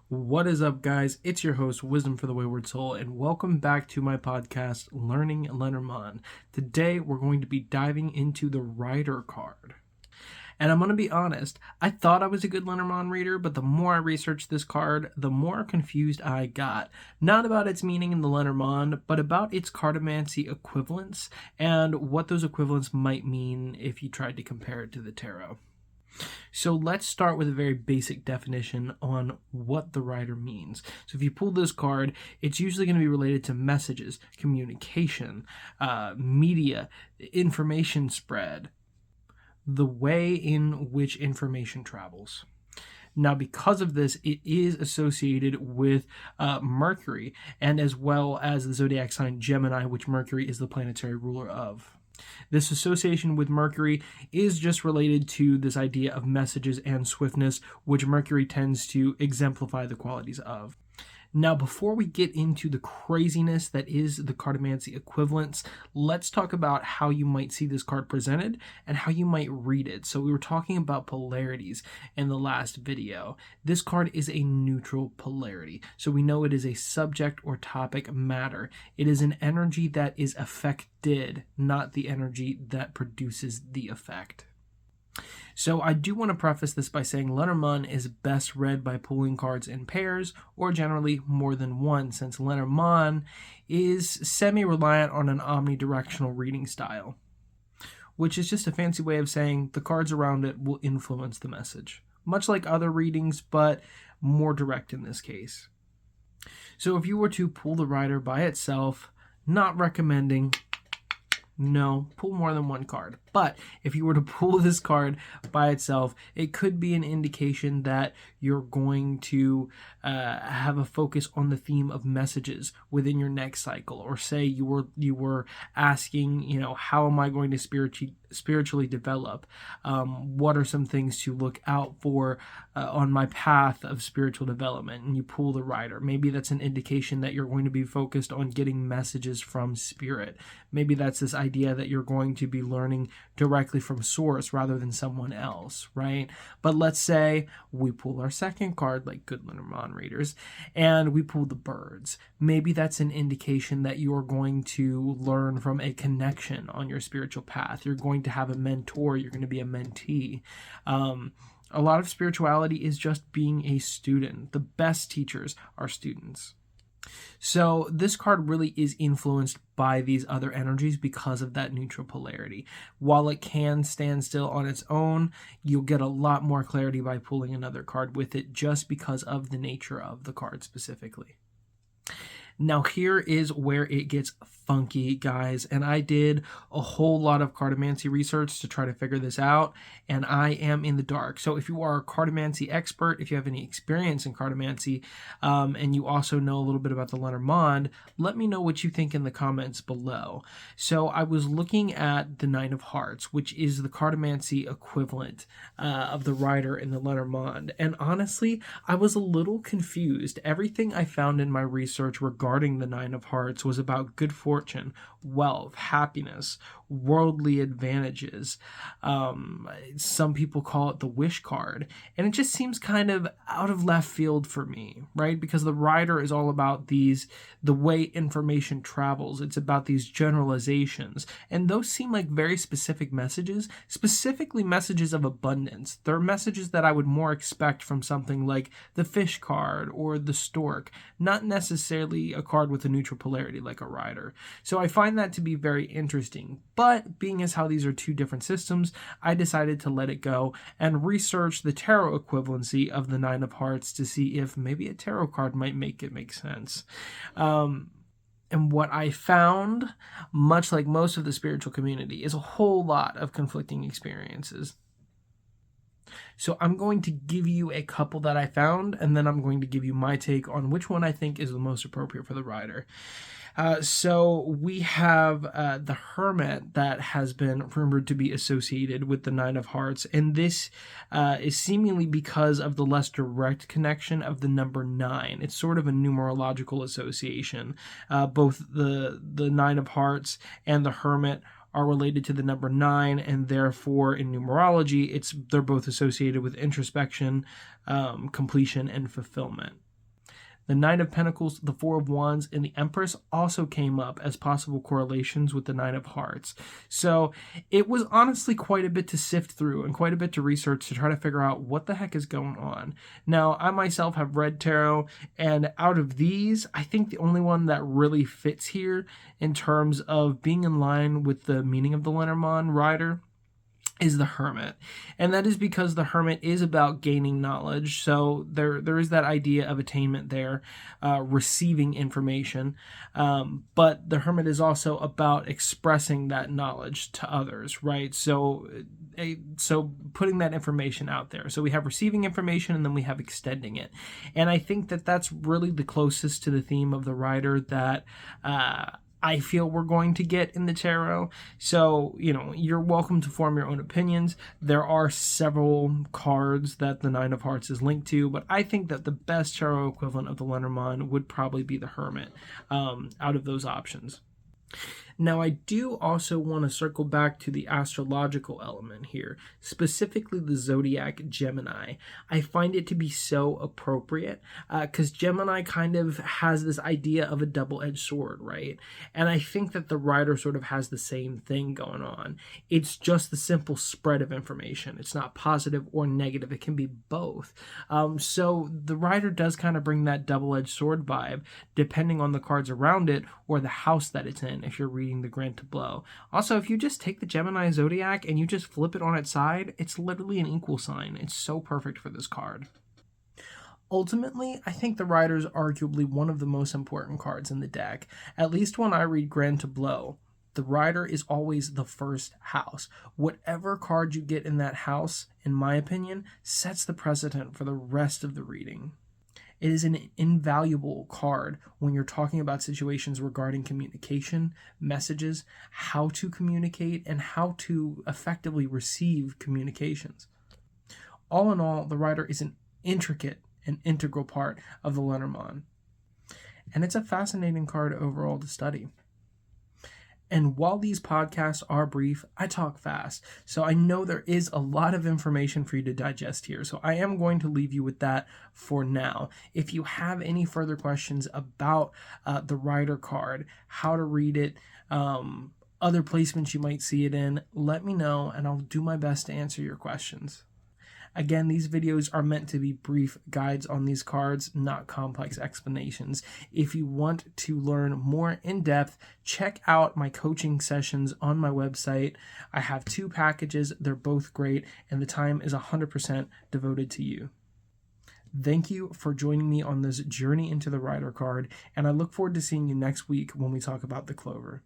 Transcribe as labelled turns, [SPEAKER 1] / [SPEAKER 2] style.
[SPEAKER 1] What is up, guys? It's your host, Wisdom for the Wayward Soul, and welcome back to my podcast, Learning Lenormand. Today, we're going to be diving into the Rider card. And I'm going to be honest, I thought I was a good Lenormand reader, but the more I researched this card, the more confused I got. Not about its meaning in the Lenormand, but about its cartomancy equivalents and what those equivalents might mean if you tried to compare it to the tarot. So let's start with a very basic definition on what the Rider means. So if you pull this card, it's usually going to be related to messages, communication, media, information spread, the way in which information travels. Now, because of this, it is associated with Mercury, and as well as the zodiac sign Gemini, which Mercury is the planetary ruler of. This association with Mercury is just related to this idea of messages and swiftness, which Mercury tends to exemplify the qualities of. Now, before we get into the craziness that is the cartomancy equivalents, let's talk about how you might see this card presented and how you might read it. So we were talking about polarities in the last video. This card is a neutral polarity. So we know it is a subject or topic matter. It is an energy that is affected, not the energy that produces the effect. So I do want to preface this by saying Lenormand is best read by pulling cards in pairs or generally more than one, since Lenormand is semi-reliant on an omnidirectional reading style, which is just a fancy way of saying the cards around it will influence the message, much like other readings, but more direct in this case. So if you were to pull the Rider by itself, not recommending. No, pull more than one card. But if you were to pull this card by itself, it could be an indication that you're going to have a focus on the theme of messages within your next cycle. Or say you were asking, how am I going to spiritually develop? What are some things to look out for on my path of spiritual development? And you pull the Rider. Maybe that's an indication that you're going to be focused on getting messages from spirit. Maybe that's this idea that you're going to be learning directly from source rather than someone else, right? But let's say we pull our second card, like good Lenormand readers, and we pull the Birds. Maybe that's an indication that you're going to learn from a connection on your spiritual path. You're going to have a mentor. You're going to be a mentee. A lot of spirituality is just being a student. The best teachers are students. So this card really is influenced by these other energies because of that neutral polarity. While it can stand still on its own, you'll get a lot more clarity by pulling another card with it just because of the nature of the card specifically. Now here is where it gets funky, guys, and I did a whole lot of cartomancy research to try to figure this out, and I am in the dark. So if you are a cartomancy expert, if you have any experience in cartomancy, and you also know a little bit about the Lenormand, let me know what you think in the comments below. So I was looking at the Nine of Hearts, which is the cartomancy equivalent of the Rider in the Lenormand, and honestly, I was a little confused. Everything I found in my research regarding the Nine of Hearts was about good fortune, wealth, happiness, worldly advantages. Some people call it the wish card, and it just seems kind of out of left field for me, right? Because the Rider is all about the way information travels. It's about these generalizations, and those seem like very specific messages, specifically messages of abundance. They're messages that I would more expect from something like the Fish card or the Stork, not necessarily a card with a neutral polarity like a Rider. So I find that to be very interesting. But being as how these are two different systems, I decided to let it go and research the tarot equivalency of the Nine of Hearts to see if maybe a tarot card might make it make sense. And what I found, much like most of the spiritual community, is a whole lot of conflicting experiences. So I'm going to give you a couple that I found, and then I'm going to give you my take on which one I think is the most appropriate for the Rider. So we have the Hermit that has been rumored to be associated with the Nine of Hearts, and this is seemingly because of the less direct connection of the number 9. It's sort of a numerological association. Both the Nine of Hearts and the Hermit are related to the number 9, and therefore in numerology they're both associated with introspection, completion, and fulfillment. The Knight of Pentacles, the Four of Wands, and the Empress also came up as possible correlations with the Nine of Hearts. So it was honestly quite a bit to sift through and quite a bit to research to try to figure out what the heck is going on. Now, I myself have read tarot, and out of these, I think the only one that really fits here in terms of being in line with the meaning of the Lenormand rider is the Hermit. And that is because the Hermit is about gaining knowledge. So there is that idea of attainment there, receiving information. But the Hermit is also about expressing that knowledge to others, right? So putting that information out there. So we have receiving information and then we have extending it. And I think that that's really the closest to the theme of the rider that I feel we're going to get in the tarot. So, you're welcome to form your own opinions. There are several cards that the Nine of Hearts is linked to, but I think that the best tarot equivalent of the Lenormand would probably be the Hermit out of those options. Now, I do also want to circle back to the astrological element here, specifically the zodiac Gemini. I find it to be so appropriate because Gemini kind of has this idea of a double-edged sword, right? And I think that the rider sort of has the same thing going on. It's just the simple spread of information. It's not positive or negative. It can be both. So the rider does kind of bring that double-edged sword vibe, depending on the cards around it or the house that it's in, if you're reading the Grand Tableau. Also, if you just take the Gemini zodiac and you just flip it on its side, it's literally an equal sign. It's so perfect for this card. Ultimately, I think the rider is arguably one of the most important cards in the deck, at least when I read Grand Tableau. The rider is always the first house. Whatever card you get in that house, in my opinion, sets the precedent for the rest of the reading. It is an invaluable card when you're talking about situations regarding communication, messages, how to communicate, and how to effectively receive communications. All in all, the rider is an intricate and integral part of the Lenormand. And it's a fascinating card overall to study. And while these podcasts are brief, I talk fast. So I know there is a lot of information for you to digest here. So I am going to leave you with that for now. If you have any further questions about the rider card, how to read it, other placements you might see it in, let me know and I'll do my best to answer your questions. Again, these videos are meant to be brief guides on these cards, not complex explanations. If you want to learn more in depth, check out my coaching sessions on my website. I have 2 packages. They're both great, and the time is 100% devoted to you. Thank you for joining me on this journey into the rider card, and I look forward to seeing you next week when we talk about the Clover.